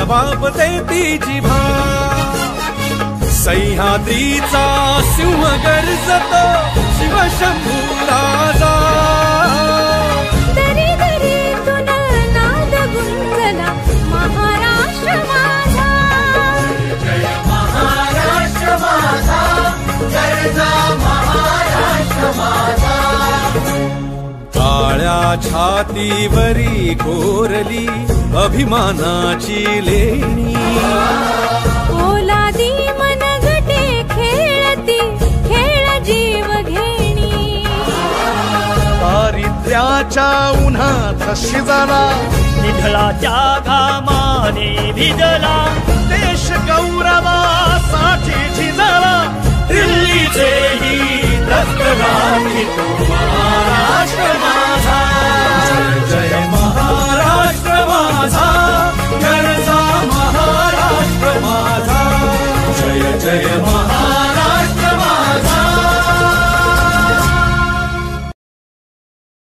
जबाब देती जिभा सह्याद्रीचा सिंह गर्जतो शिवशंभू राजा दरी दरीतून नाद गुंजला महाराष्ट्र माझा जय महाराष्ट्र माझा जय महाराष्ट्र माझा काळ्या छातीवरी कोरली अभिमानाची लेणी ओलादी मनगटे खेळती खेळ जीव घेणी दारिद्र्याच्या उन्हात शिजला निधळाच्या घामाने भिजला देश गौरवा